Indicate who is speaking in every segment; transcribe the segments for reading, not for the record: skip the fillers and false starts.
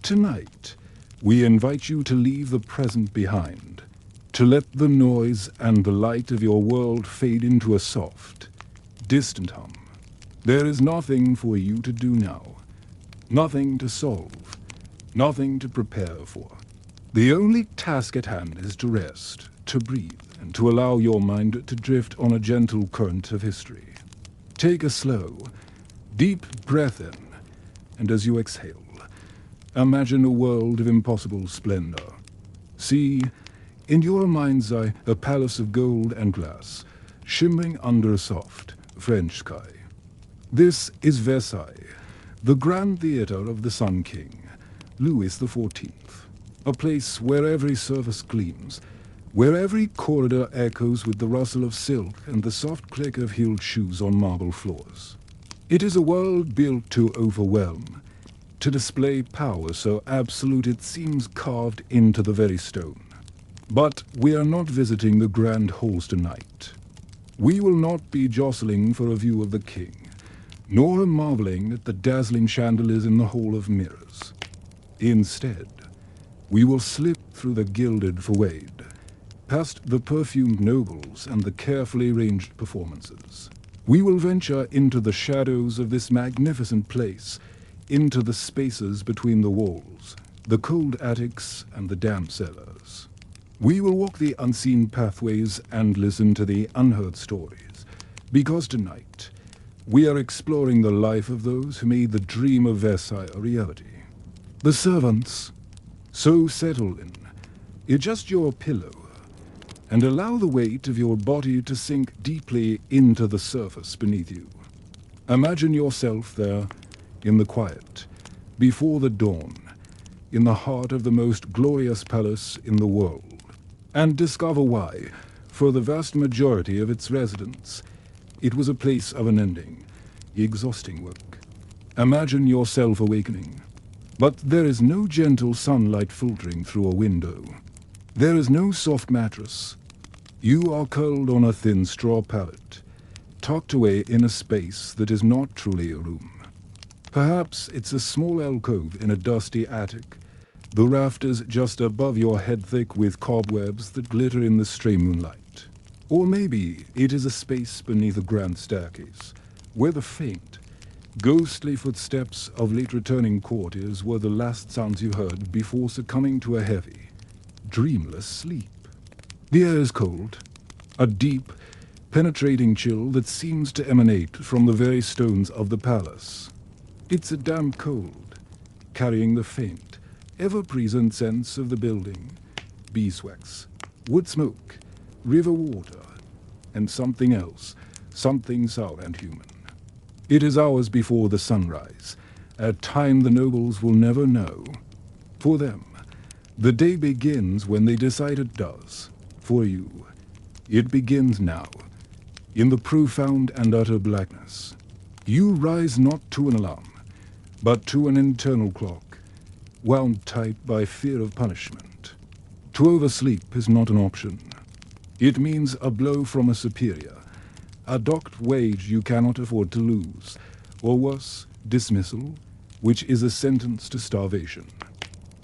Speaker 1: Tonight, we invite you to leave the present behind, to let the noise and the light of your world fade into a soft, distant hum. There is nothing for you to do now, nothing to solve, nothing to prepare for. The only task at hand is to rest, to breathe, and to allow your mind to drift on a gentle current of history. Take a slow, deep breath in, and as you exhale, imagine a world of impossible splendor. See, in your mind's eye, a palace of gold and glass, shimmering under a soft French sky. This is Versailles, the grand theater of the Sun King, Louis XIV, a place where every surface gleams, where every corridor echoes with the rustle of silk and the soft click of heeled shoes on marble floors. It is a world built to overwhelm, to display power so absolute it seems carved into the very stone. But we are not visiting the grand halls tonight. We will not be jostling for a view of the king, nor marveling at the dazzling chandeliers in the Hall of Mirrors. Instead, we will slip through the gilded foyer, past the perfumed nobles and the carefully arranged performances. We will venture into the shadows of this magnificent place, into the spaces between the walls, the cold attics and the damp cellars. We will walk the unseen pathways and listen to the unheard stories, because tonight we are exploring the life of those who made the dream of Versailles a reality. The servants, so settle in, adjust your pillow, and allow the weight of your body to sink deeply into the surface beneath you. Imagine yourself there, in the quiet, before the dawn, in the heart of the most glorious palace in the world, and discover why, for the vast majority of its residents, it was a place of unending, exhausting work. Imagine yourself awakening, but there is no gentle sunlight filtering through a window. There is no soft mattress. You are curled on a thin straw pallet, tucked away in a space that is not truly a room. Perhaps it's a small alcove in a dusty attic, the rafters just above your head thick with cobwebs that glitter in the stray moonlight. Or maybe it is a space beneath a grand staircase, where the faint, ghostly footsteps of late returning courtiers were the last sounds you heard before succumbing to a heavy, dreamless sleep. The air is cold, a deep, penetrating chill that seems to emanate from the very stones of the palace. It's a damp cold, carrying the faint, ever-present sense of the building, beeswax, wood smoke, river water, and something else, something sour and human. It is hours before the sunrise, a time the nobles will never know. For them, the day begins when they decide it does. For you, it begins now, in the profound and utter blackness. You rise not to an alarm, but to an internal clock, wound tight by fear of punishment. To oversleep is not an option. It means a blow from a superior, a docked wage you cannot afford to lose, or worse, dismissal, which is a sentence to starvation.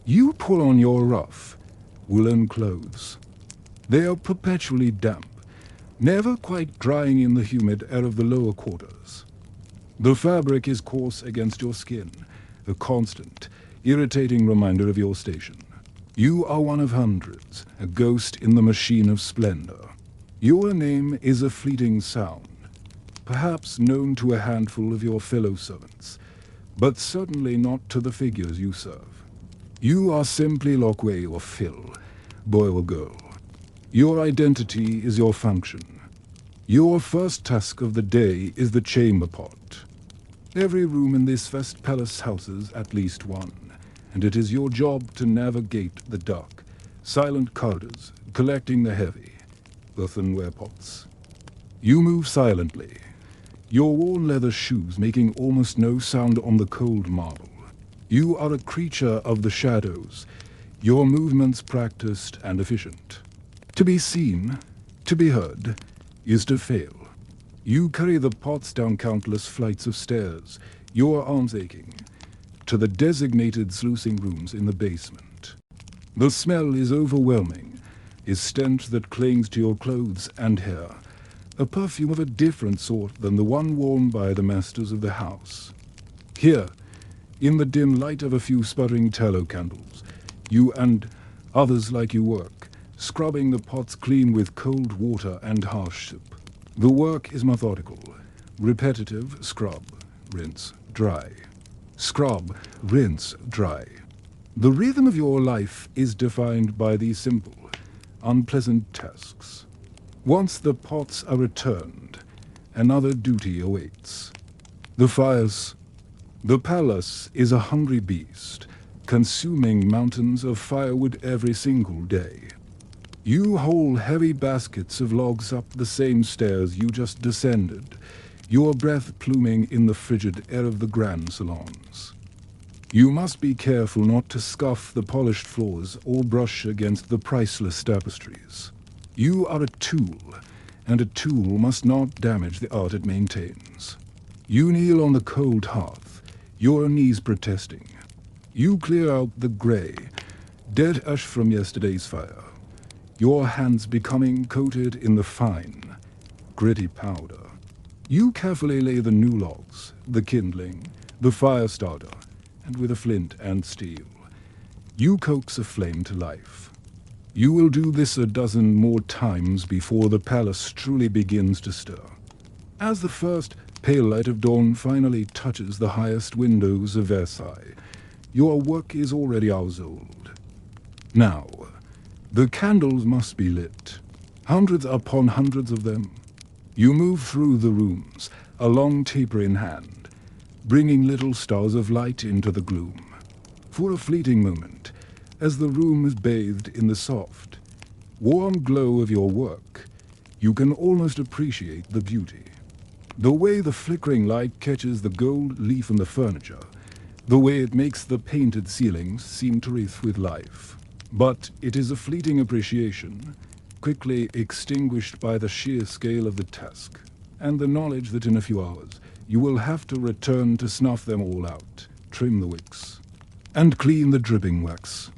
Speaker 1: You pull on your rough, woolen clothes. They are perpetually damp, never quite drying in the humid air of the lower quarters. The fabric is coarse against your skin, a constant, irritating reminder of your station. You are one of hundreds, a ghost in the machine of splendor. Your name is a fleeting sound, perhaps known to a handful of your fellow servants, but certainly not to the figures you serve. You are simply Lockway or Phil, boy or girl. Your identity is your function. Your first task of the day is the chamber pot. Every room in this vast palace houses at least one, and it is your job to navigate the dark, silent corridors, collecting the heavy, earthenware pots. You move silently, your worn leather shoes making almost no sound on the cold marble. You are a creature of the shadows, your movements practiced and efficient. To be seen, to be heard, is to fail. You carry the pots down countless flights of stairs, your arms aching, to the designated sluicing rooms in the basement. The smell is overwhelming, a stench that clings to your clothes and hair, a perfume of a different sort than the one worn by the masters of the house. Here, in the dim light of a few sputtering tallow candles, you and others like you work, scrubbing the pots clean with cold water and harsh soap. The work is methodical, repetitive: scrub, rinse, dry. Scrub, rinse, dry. The rhythm of your life is defined by these simple, unpleasant tasks. Once the pots are returned, another duty awaits. The fires. The palace is a hungry beast, consuming mountains of firewood every single day. You haul heavy baskets of logs up the same stairs you just descended, your breath pluming in the frigid air of the grand salons. You must be careful not to scuff the polished floors or brush against the priceless tapestries. You are a tool, and a tool must not damage the art it maintains. You kneel on the cold hearth, your knees protesting. You clear out the grey, dead ash from yesterday's fire, your hands becoming coated in the fine, gritty powder. You carefully lay the new logs, the kindling, the fire starter, and with a flint and steel, you coax a flame to life. You will do this a dozen more times before the palace truly begins to stir. As the first pale light of dawn finally touches the highest windows of Versailles, your work is already hours old. Now, the candles must be lit, hundreds upon hundreds of them. You move through the rooms, a long taper in hand, bringing little stars of light into the gloom. For a fleeting moment, as the room is bathed in the soft, warm glow of your work, you can almost appreciate the beauty. The way the flickering light catches the gold leaf in the furniture, the way it makes the painted ceilings seem to wreathe with life. But it is a fleeting appreciation, quickly extinguished by the sheer scale of the task, and the knowledge that in a few hours you will have to return to snuff them all out, trim the wicks, and clean the dripping wax.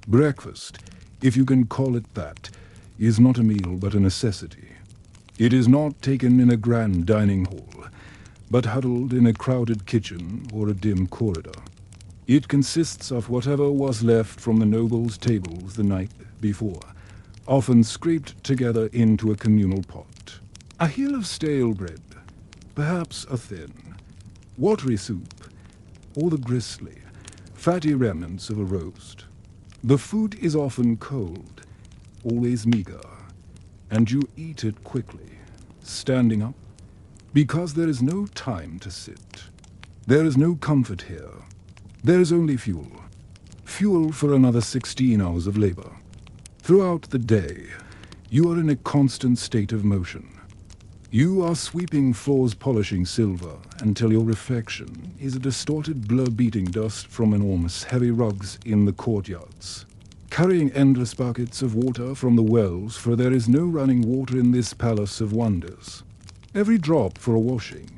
Speaker 1: Breakfast, if you can call it that, is not a meal but a necessity. It is not taken in a grand dining hall, but huddled in a crowded kitchen or a dim corridor. It consists of whatever was left from the nobles' tables the night before, often scraped together into a communal pot. A hill of stale bread, perhaps a thin, watery soup, or the gristly, fatty remnants of a roast. The food is often cold, always meager, and you eat it quickly, standing up, because there is no time to sit. There is no comfort here. There is only fuel. Fuel for another 16 hours of labor. Throughout the day, you are in a constant state of motion. You are sweeping floors, polishing silver, until your reflection is a distorted blur beating dust from enormous heavy rugs in the courtyards. Carrying endless buckets of water from the wells, for there is no running water in this palace of wonders. Every drop for washing,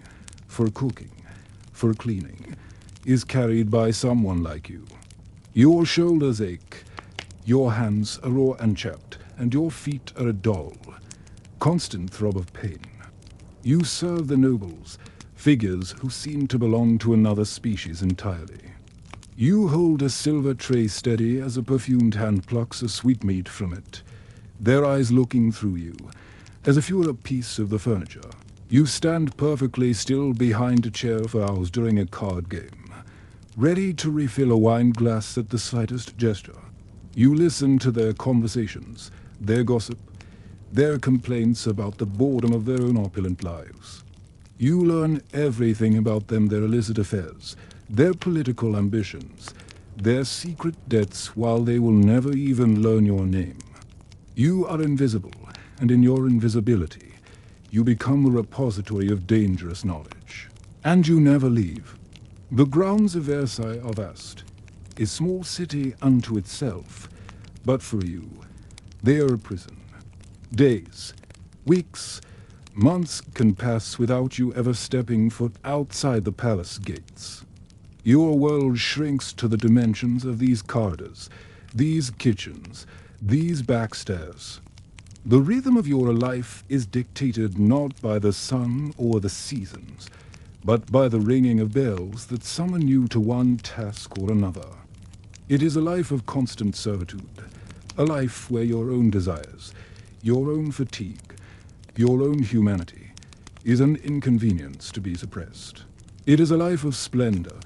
Speaker 1: for cooking, for cleaning, is carried by someone like you. Your shoulders ache, your hands are raw and chapped, and your feet are a dull, constant throb of pain. You serve the nobles, figures who seem to belong to another species entirely. You hold a silver tray steady as a perfumed hand plucks a sweetmeat from it, their eyes looking through you, as if you were a piece of the furniture. You stand perfectly still behind a chair for hours during a card game, ready to refill a wine glass at the slightest gesture. You listen to their conversations, their gossip, their complaints about the boredom of their own opulent lives. You learn everything about them, their illicit affairs, their political ambitions, their secret debts, while they will never even learn your name. You are invisible, and in your invisibility, you become a repository of dangerous knowledge. And you never leave. The grounds of Versailles are vast, a small city unto itself, but for you, they are a prison. Days, weeks, months can pass without you ever stepping foot outside the palace gates. Your world shrinks to the dimensions of these corridors, these kitchens, these backstairs. The rhythm of your life is dictated not by the sun or the seasons, but by the ringing of bells that summon you to one task or another. It is a life of constant servitude, a life where your own desires, your own fatigue, your own humanity is an inconvenience to be suppressed. It is a life of splendor,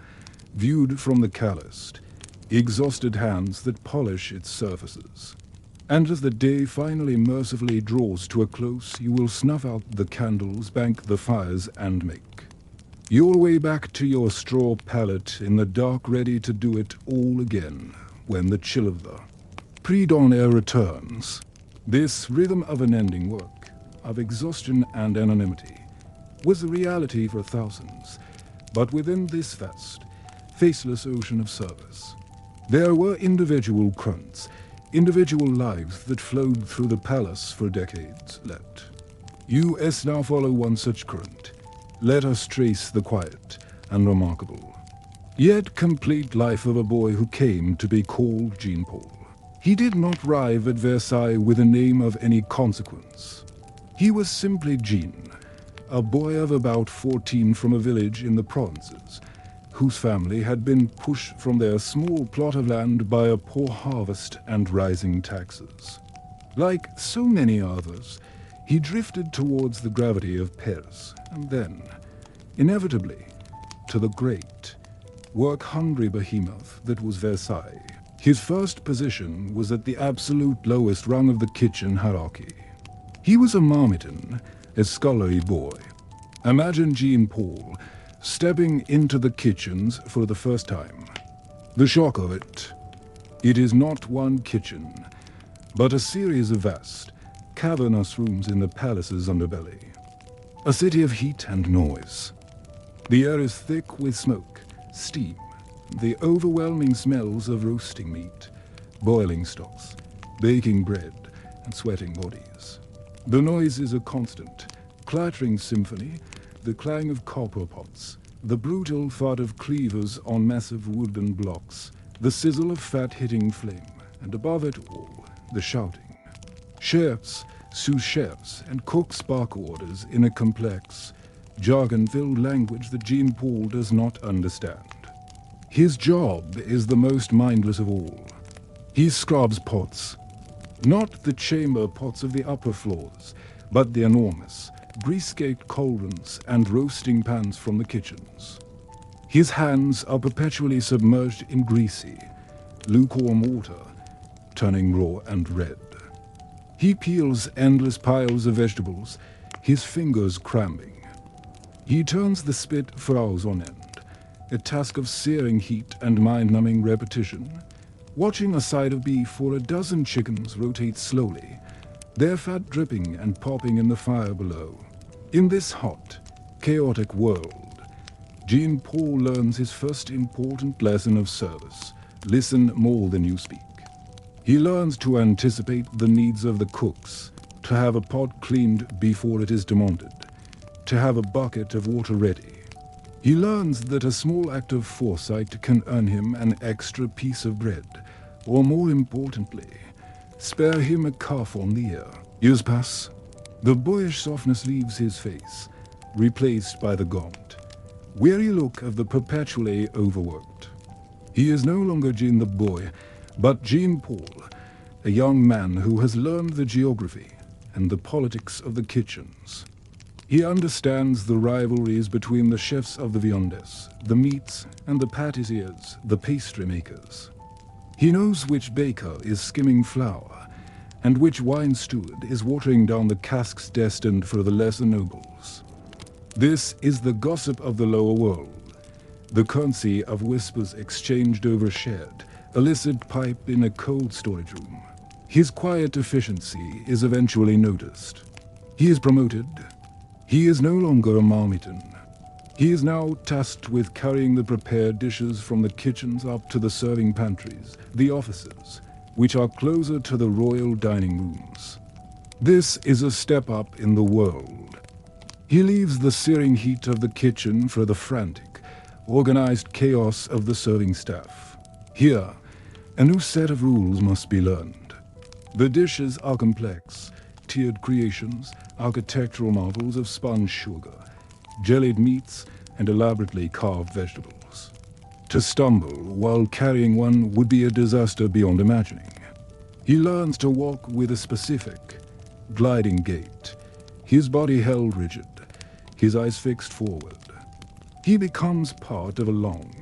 Speaker 1: viewed from the calloused, exhausted hands that polish its surfaces. And as the day finally mercifully draws to a close, you will snuff out the candles, bank the fires, and make your way back to your straw pallet in the dark, ready to do it all again when the chill of the pre-dawn air returns. This rhythm of unending work, of exhaustion and anonymity, was the reality for thousands, but within this vast, faceless ocean of service, there were individual currents, individual lives that flowed through the palace for decades. Let us now follow one such current. Let us trace the quiet and remarkable, yet complete life of a boy who came to be called Jean-Paul. He did not arrive at Versailles with a name of any consequence. He was simply Jean, a boy of about 14 from a village in the provinces, whose family had been pushed from their small plot of land by a poor harvest and rising taxes. Like so many others, he drifted towards the gravity of Paris, and then, inevitably, to the great, work-hungry behemoth that was Versailles. His first position was at the absolute lowest rung of the kitchen hierarchy. He was a marmiton, a scullery boy. Imagine Jean-Paul stepping into the kitchens for the first time. The shock of it. It is not one kitchen, but a series of vast, cavernous rooms in the palace's underbelly. A city of heat and noise. The air is thick with smoke, steam, the overwhelming smells of roasting meat, boiling stocks, baking bread, and sweating bodies. The noise is a constant, clattering symphony, the clang of copper pots, the brutal thud of cleavers on massive wooden blocks, the sizzle of fat hitting flame, and above it all, the shouting. Chefs, sous-chefs, and cooks bark orders in a complex, jargon-filled language that Jean-Paul does not understand. His job is the most mindless of all. He scrubs pots, not the chamber pots of the upper floors, but the enormous, grease-caked cauldrons and roasting pans from the kitchens. His hands are perpetually submerged in greasy, lukewarm water, turning raw and red. He peels endless piles of vegetables, his fingers cramping. He turns the spit for hours on end, a task of searing heat and mind-numbing repetition, watching a side of beef or a dozen chickens rotate slowly, their fat dripping and popping in the fire below. In this hot, chaotic world, Jean-Paul learns his first important lesson of service. Listen more than you speak. He learns to anticipate the needs of the cooks, to have a pot cleaned before it is demanded, to have a bucket of water ready. He learns that a small act of foresight can earn him an extra piece of bread, or more importantly, spare him a cough on the ear. Years pass. The boyish softness leaves his face, replaced by the gaunt, weary look of the perpetually overworked. He is no longer Jean the boy, but Jean-Paul, a young man who has learned the geography and the politics of the kitchens. He understands the rivalries between the chefs of the viandes, the meats, and the pâtissiers, the pastry makers. He knows which baker is skimming flour, and which wine steward is watering down the casks destined for the lesser nobles. This is the gossip of the lower world, the currency of whispers exchanged over shared, illicit pipe in a cold storage room. His quiet efficiency is eventually noticed. He is promoted. He is no longer a marmiton. He is now tasked with carrying the prepared dishes from the kitchens up to the serving pantries, the offices, which are closer to the royal dining rooms. This is a step up in the world. He leaves the searing heat of the kitchen for the frantic, organized chaos of the serving staff. Here, a new set of rules must be learned. The dishes are complex, tiered creations, architectural marvels of spun sugar, jellied meats, and elaborately carved vegetables. To stumble while carrying one would be a disaster beyond imagining. He learns to walk with a specific, gliding gait, his body held rigid, his eyes fixed forward. He becomes part of a long,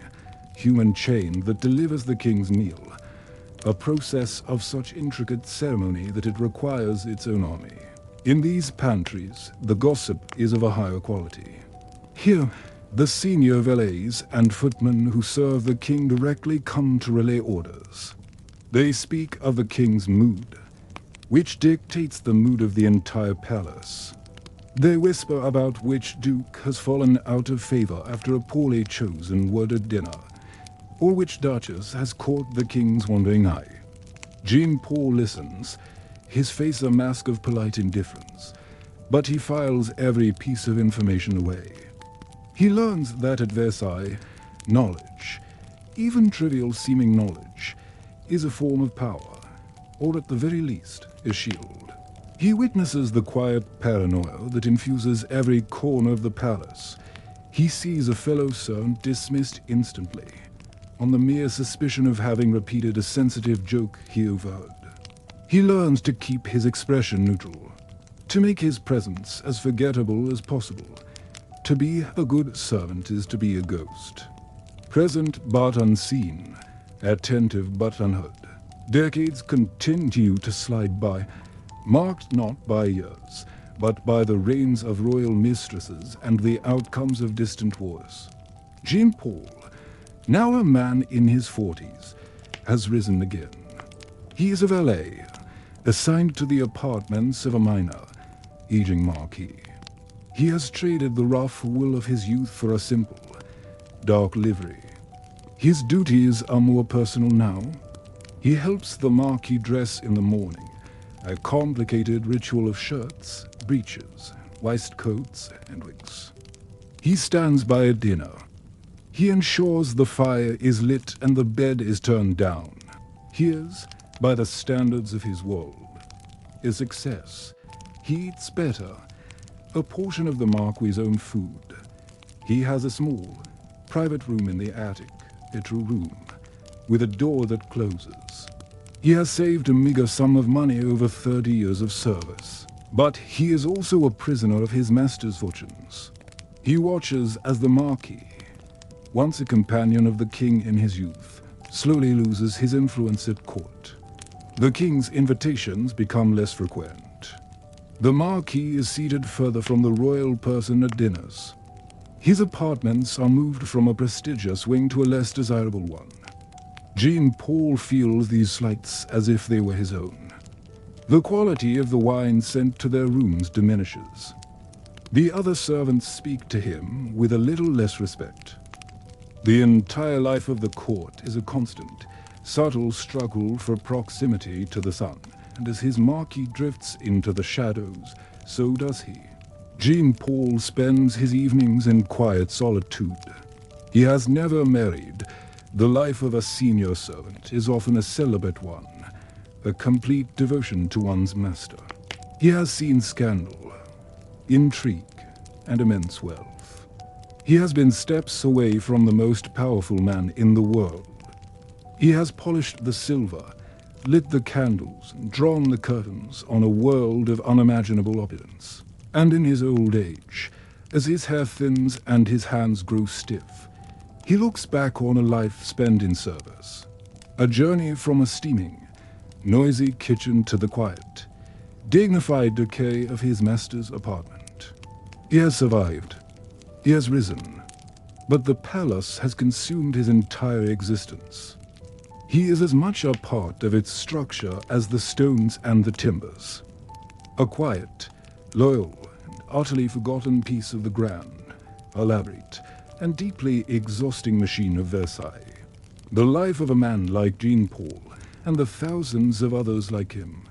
Speaker 1: human chain that delivers the king's meal, a process of such intricate ceremony that it requires its own army. In these pantries, the gossip is of a higher quality. Here, the senior valets and footmen who serve the king directly come to relay orders. They speak of the king's mood, which dictates the mood of the entire palace. They whisper about which duke has fallen out of favor after a poorly chosen worded dinner, or which duchess has caught the king's wandering eye. Jean-Paul listens, his face a mask of polite indifference, but he files every piece of information away. He learns that at Versailles, knowledge, even trivial seeming knowledge, is a form of power, or at the very least, a shield. He witnesses the quiet paranoia that infuses every corner of the palace. He sees a fellow servant dismissed instantly, on the mere suspicion of having repeated a sensitive joke he overheard. He learns to keep his expression neutral, to make his presence as forgettable as possible. To be a good servant is to be a ghost. Present but unseen, attentive but unheard. Decades continue to slide by, marked not by years, but by the reigns of royal mistresses and the outcomes of distant wars. Jean-Paul, now a man in his 40s, has risen again. He is a valet, assigned to the apartments of a minor, aging marquis. He has traded the rough wool of his youth for a simple, dark livery. His duties are more personal now. He helps the marquis dress in the morning, a complicated ritual of shirts, breeches, waistcoats, and wigs. He stands by at dinner. He ensures the fire is lit and the bed is turned down. His, by the standards of his world, is success. He eats better, a portion of the marquis's own food. He has a small, private room in the attic, a true room, with a door that closes. He has saved a meager sum of money over 30 years of service. But he is also a prisoner of his master's fortunes. He watches as the marquis, once a companion of the king in his youth, slowly loses his influence at court. The king's invitations become less frequent. The marquis is seated further from the royal person at dinners. His apartments are moved from a prestigious wing to a less desirable one. Jean-Paul feels these slights as if they were his own. The quality of the wine sent to their rooms diminishes. The other servants speak to him with a little less respect. The entire life of the court is a constant, subtle struggle for proximity to the sun, and as his marquis drifts into the shadows, so does he. Jean-Paul spends his evenings in quiet solitude. He has never married. The life of a senior servant is often a celibate one, a complete devotion to one's master. He has seen scandal, intrigue, and immense wealth. He has been steps away from the most powerful man in the world. He has polished the silver, lit the candles, and drawn the curtains on a world of unimaginable opulence. And in his old age, as his hair thins and his hands grow stiff, he looks back on a life spent in service. A journey from a steaming, noisy kitchen to the quiet, dignified decay of his master's apartment. He has survived. He has risen. But the palace has consumed his entire existence. He is as much a part of its structure as the stones and the timbers. A quiet, loyal, and utterly forgotten piece of the grand, elaborate, and deeply exhausting machine of Versailles. The life of a man like Jean-Paul, and the thousands of others like him,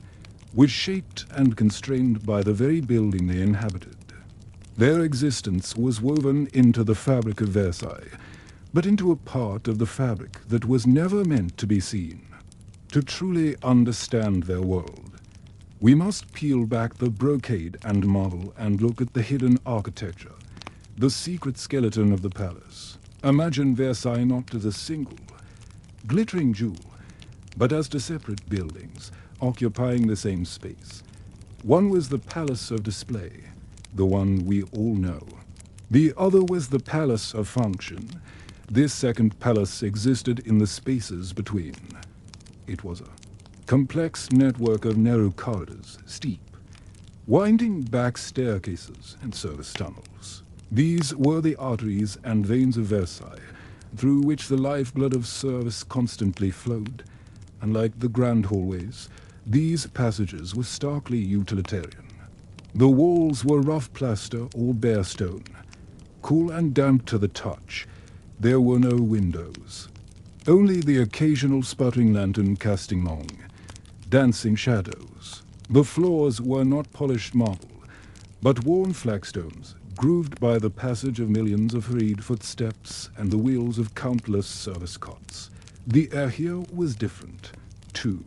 Speaker 1: was shaped and constrained by the very building they inhabited. Their existence was woven into the fabric of Versailles, but into a part of the fabric that was never meant to be seen. To truly understand their world, we must peel back the brocade and marble and look at the hidden architecture, the secret skeleton of the palace. Imagine Versailles not as a single, glittering jewel, but as two separate buildings occupying the same space. One was the palace of display, the one we all know. The other was the palace of function. This second palace existed in the spaces between. It was a complex network of narrow corridors, steep, winding back staircases and service tunnels. These were the arteries and veins of Versailles, through which the lifeblood of service constantly flowed. Unlike the grand hallways, these passages were starkly utilitarian. The walls were rough plaster or bare stone, cool and damp to the touch. There were no windows, only the occasional sputtering lantern casting long, dancing shadows. The floors were not polished marble, but worn flagstones, grooved by the passage of millions of hurried footsteps and the wheels of countless service carts. The air here was different, too.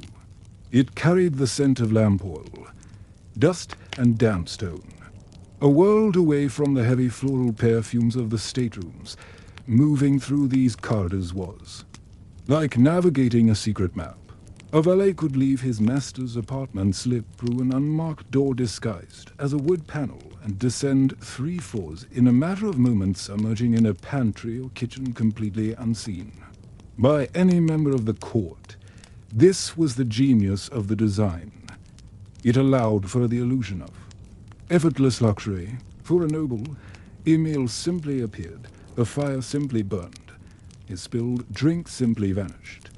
Speaker 1: It carried the scent of lamp oil, dust and damp stone. A world away from the heavy floral perfumes of the staterooms, moving through these corridors was like navigating a secret map. A valet could leave his master's apartment, slip through an unmarked door disguised as a wood panel, and descend 3 floors in a matter of moments, emerging in a pantry or kitchen completely unseen by any member of the court. This was the genius of the design. It allowed for the illusion of effortless luxury. For a noble, a meal simply appeared, a fire simply burned, a spilled drink simply vanished.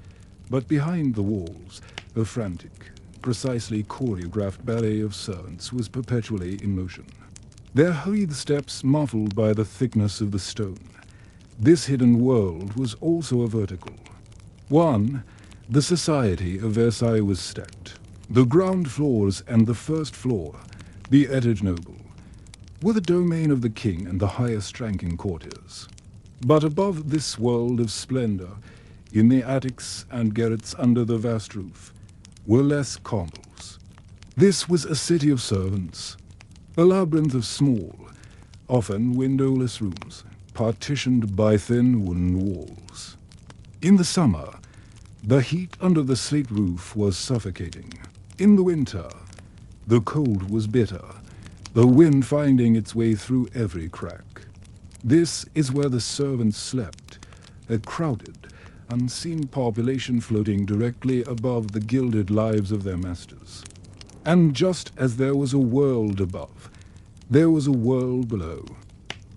Speaker 1: But behind the walls, a frantic, precisely choreographed ballet of servants was perpetually in motion, their hurried steps muffled by the thickness of the stone. This hidden world was also a vertical. One, the society of Versailles was stacked. The ground floors and the first floor, the étage noble, were the domain of the king and the highest-ranking courtiers. But above this world of splendor, in the attics and garrets under the vast roof, were less combles. This was a city of servants, a labyrinth of small, often windowless rooms, partitioned by thin wooden walls. In the summer, the heat under the slate roof was suffocating. In the winter, the cold was bitter, the wind finding its way through every crack. This is where the servants slept, a crowded, unseen population floating directly above the gilded lives of their masters. And just as there was a world above, there was a world below.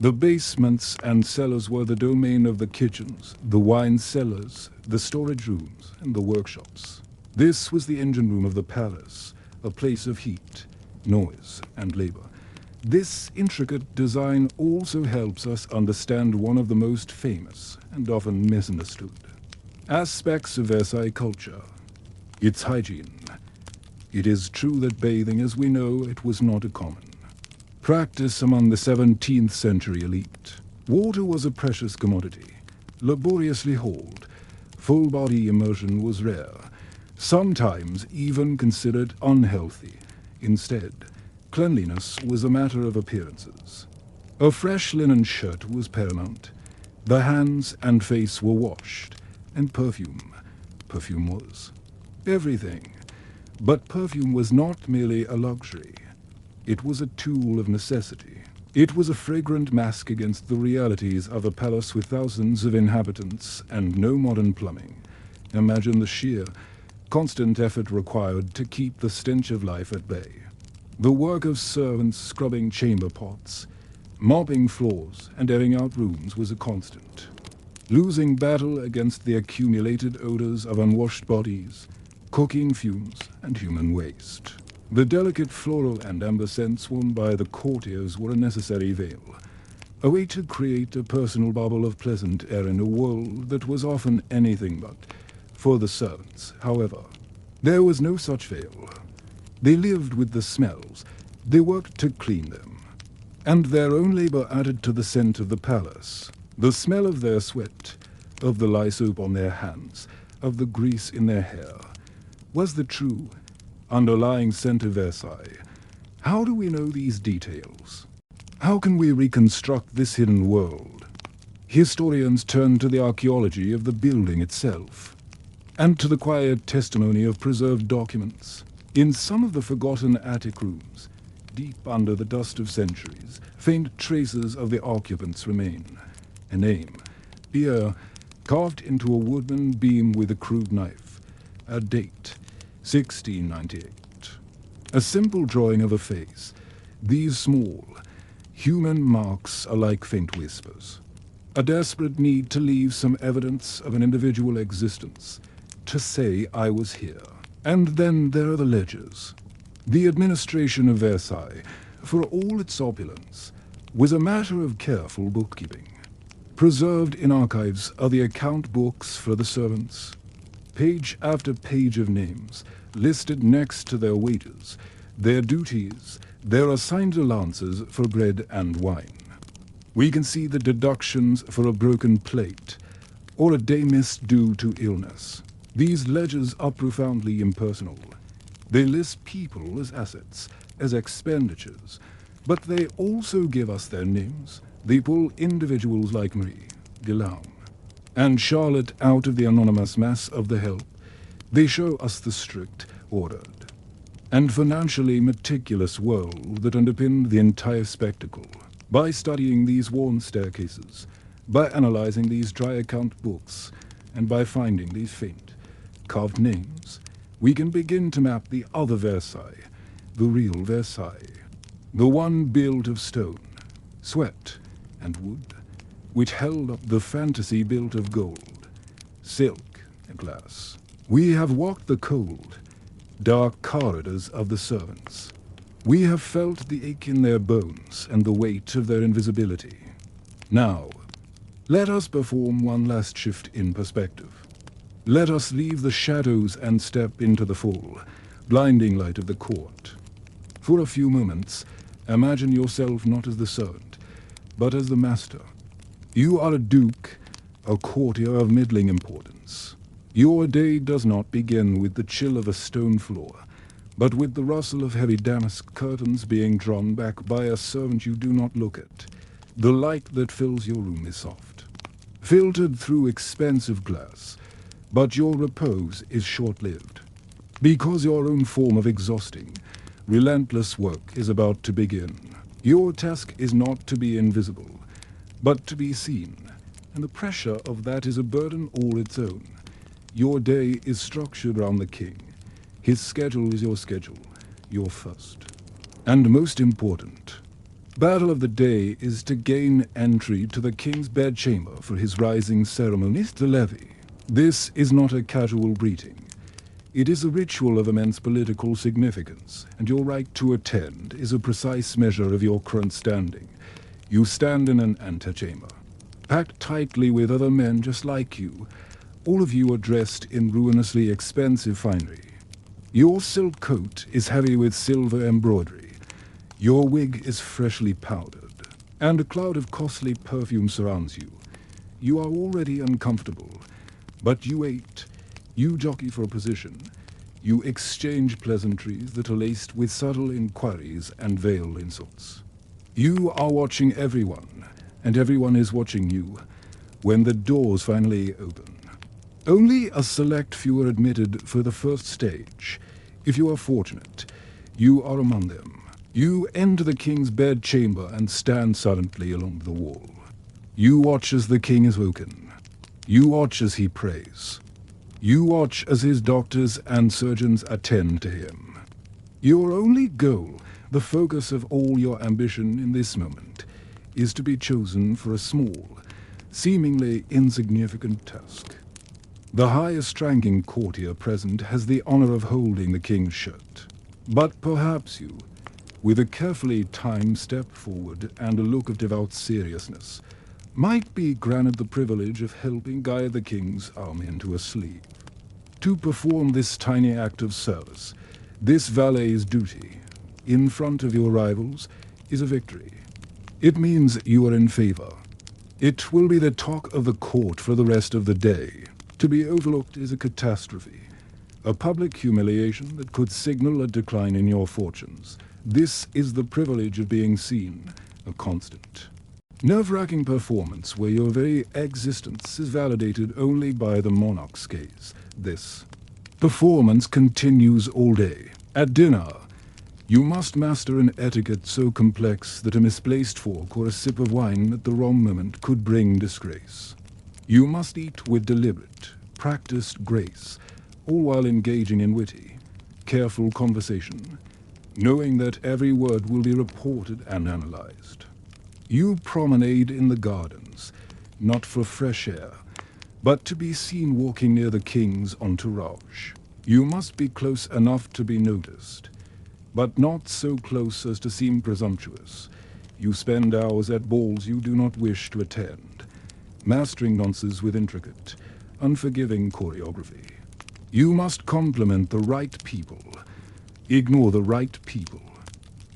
Speaker 1: The basements and cellars were the domain of the kitchens, the wine cellars, the storage rooms, and the workshops. This was the engine room of the palace, a place of heat, noise, and labor. This intricate design also helps us understand one of the most famous and often misunderstood aspects of Versailles culture: its hygiene. It is true that bathing, as we know it, was not a common practice among the 17th century elite. Water was a precious commodity, laboriously hauled. Full-body immersion was rare, sometimes even considered unhealthy. Instead, cleanliness was a matter of appearances. A fresh linen shirt was paramount. The hands and face were washed, and perfume was everything. But perfume was not merely a luxury. It was a tool of necessity. It was a fragrant mask against the realities of a palace with thousands of inhabitants and no modern plumbing. Imagine the sheer, constant effort required to keep the stench of life at bay. The work of servants scrubbing chamber pots, mopping floors, and airing out rooms was a constant. Losing battle against the accumulated odors of unwashed bodies, cooking fumes, and human waste. The delicate floral and amber scents worn by the courtiers were a necessary veil, a way to create a personal bubble of pleasant air in a world that was often anything but. For the servants, however, there was no such veil. They lived with the smells, they worked to clean them, and their own labor added to the scent of the palace. The smell of their sweat, of the lye soap on their hands, of the grease in their hair, was the true, underlying scent of Versailles. How do we know these details? How can we reconstruct this hidden world? Historians turn to the archaeology of the building itself, and to the quiet testimony of preserved documents. In some of the forgotten attic rooms, deep under the dust of centuries, faint traces of the occupants remain. A name, Pierre, carved into a woodman beam with a crude knife. A date, 1698. A simple drawing of a face. These small, human marks are like faint whispers. A desperate need to leave some evidence of an individual existence. To say I was here. And then there are the ledgers. The administration of Versailles, for all its opulence, was a matter of careful bookkeeping. Preserved in archives are the account books for the servants. Page after page of names, listed next to their wages, their duties, their assigned allowances for bread and wine. We can see the deductions for a broken plate, or a day missed due to illness. These ledgers are profoundly impersonal. They list people as assets, as expenditures, but they also give us their names. They pull individuals like Marie, Guillaume, and Charlotte out of the anonymous mass of the help. They show us the strict, ordered, and financially meticulous world that underpinned the entire spectacle. By studying these worn staircases, by analyzing these dry account books, and by finding these faint, carved names, we can begin to map the other Versailles, the real Versailles, the one built of stone, sweat, and wood, which held up the fantasy built of gold, silk, and glass. We have walked the cold, dark corridors of the servants. We have felt the ache in their bones and the weight of their invisibility. Now, let us perform one last shift in perspective. Let us leave the shadows and step into the full, blinding light of the court. For a few moments, imagine yourself not as the servant, but as the master. You are a duke, a courtier of middling importance. Your day does not begin with the chill of a stone floor, but with the rustle of heavy damask curtains being drawn back by a servant you do not look at. The light that fills your room is soft, filtered through expensive glass, but your repose is short-lived, because your own form of exhausting, relentless work is about to begin. Your task is not to be invisible, but to be seen, and the pressure of that is a burden all its own. Your day is structured around the king. His schedule is your schedule, your first. And most important, battle of the day is to gain entry to the king's bedchamber for his rising ceremonies de levee. This is not a casual greeting. It is a ritual of immense political significance, and your right to attend is a precise measure of your current standing. You stand in an antechamber, packed tightly with other men just like you. All of you are dressed in ruinously expensive finery. Your silk coat is heavy with silver embroidery. Your wig is freshly powdered, and a cloud of costly perfume surrounds you. You are already uncomfortable, but you wait, you jockey for a position, you exchange pleasantries that are laced with subtle inquiries and veiled insults. You are watching everyone, and everyone is watching you, when the doors finally open. Only a select few are admitted for the first stage. If you are fortunate, you are among them. You enter the king's bedchamber and stand silently along the wall. You watch as the king is woken. You watch as he prays. You watch as his doctors and surgeons attend to him. Your only goal, the focus of all your ambition in this moment, is to be chosen for a small, seemingly insignificant task. The highest-ranking courtier present has the honor of holding the king's shirt. But perhaps you, with a carefully timed step forward and a look of devout seriousness, might be granted the privilege of helping guide the king's arm into a sleeve. To perform this tiny act of service, this valet's duty, in front of your rivals, is a victory. It means you are in favor. It will be the talk of the court for the rest of the day. To be overlooked is a catastrophe, a public humiliation that could signal a decline in your fortunes. This is the privilege of being seen, a constant. Nerve-wracking performance where your very existence is validated only by the monarch's gaze. This performance continues all day. At dinner, you must master an etiquette so complex that a misplaced fork or a sip of wine at the wrong moment could bring disgrace. You must eat with deliberate, practiced grace, all while engaging in witty, careful conversation, knowing that every word will be reported and analyzed. You promenade in the gardens, not for fresh air, but to be seen walking near the king's entourage. You must be close enough to be noticed, but not so close as to seem presumptuous. You spend hours at balls you do not wish to attend, mastering dances with intricate, unforgiving choreography. You must compliment the right people, ignore the right people,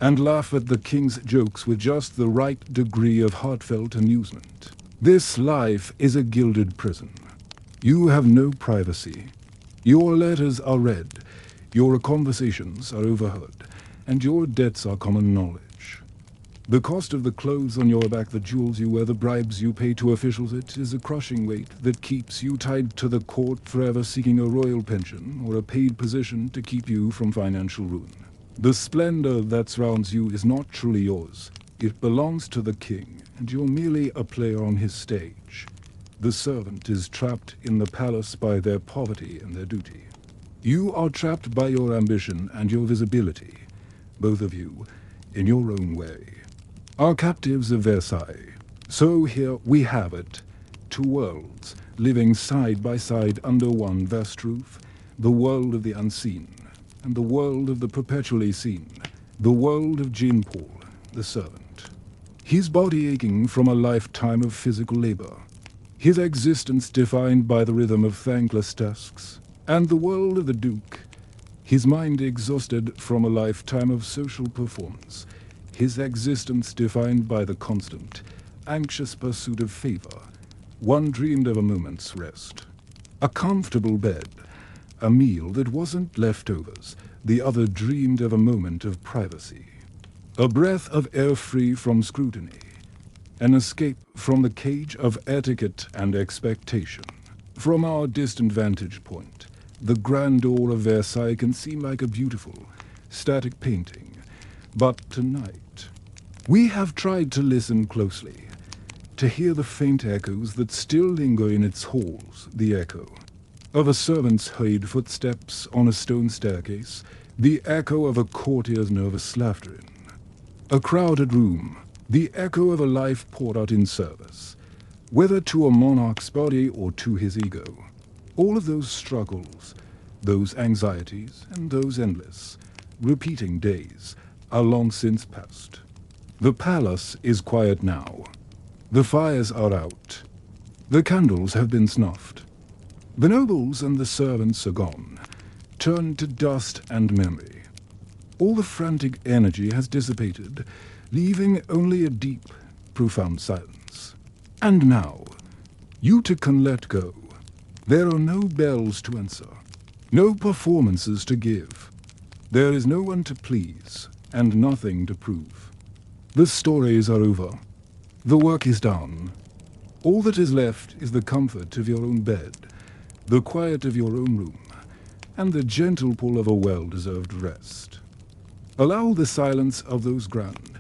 Speaker 1: and laugh at the king's jokes with just the right degree of heartfelt amusement. This life is a gilded prison. You have no privacy. Your letters are read, your conversations are overheard, and your debts are common knowledge. The cost of the clothes on your back, the jewels you wear, the bribes you pay to officials, it is a crushing weight that keeps you tied to the court, forever seeking a royal pension or a paid position to keep you from financial ruin. The splendor that surrounds you is not truly yours. It belongs to the king, and you're merely a player on his stage. The servant is trapped in the palace by their poverty and their duty. You are trapped by your ambition and your visibility, both of you, in your own way. Are captives of Versailles. So here we have it, two worlds, living side by side under one vast roof, the world of the unseen, and the world of the perpetually seen, the world of Jean-Paul, the servant. His body aching from a lifetime of physical labor, his existence defined by the rhythm of thankless tasks, and the world of the Duke, his mind exhausted from a lifetime of social performance, his existence defined by the constant, anxious pursuit of favor. One dreamed of a moment's rest, a comfortable bed, a meal that wasn't leftovers. The other dreamed of a moment of privacy, a breath of air free from scrutiny, an escape from the cage of etiquette and expectation. From our distant vantage point, the grandeur of Versailles can seem like a beautiful, static painting. But tonight, we have tried to listen closely, to hear the faint echoes that still linger in its halls, the echo of a servant's hurried footsteps on a stone staircase, the echo of a courtier's nervous laughter in a crowded room, the echo of a life poured out in service, whether to a monarch's body or to his ego. All of those struggles, those anxieties, and those endless, repeating days are long since past. The palace is quiet now. The fires are out. The candles have been snuffed. The nobles and the servants are gone, turned to dust and memory. All the frantic energy has dissipated, leaving only a deep, profound silence. And now, you two can let go. There are no bells to answer, no performances to give. There is no one to please, and nothing to prove. The stories are over. The work is done. All that is left is the comfort of your own bed, the quiet of your own room, and the gentle pull of a well-deserved rest. Allow the silence of those grand,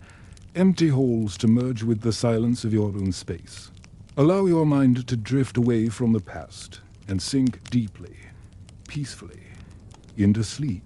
Speaker 1: empty halls to merge with the silence of your own space. Allow your mind to drift away from the past and sink deeply, peacefully, into sleep.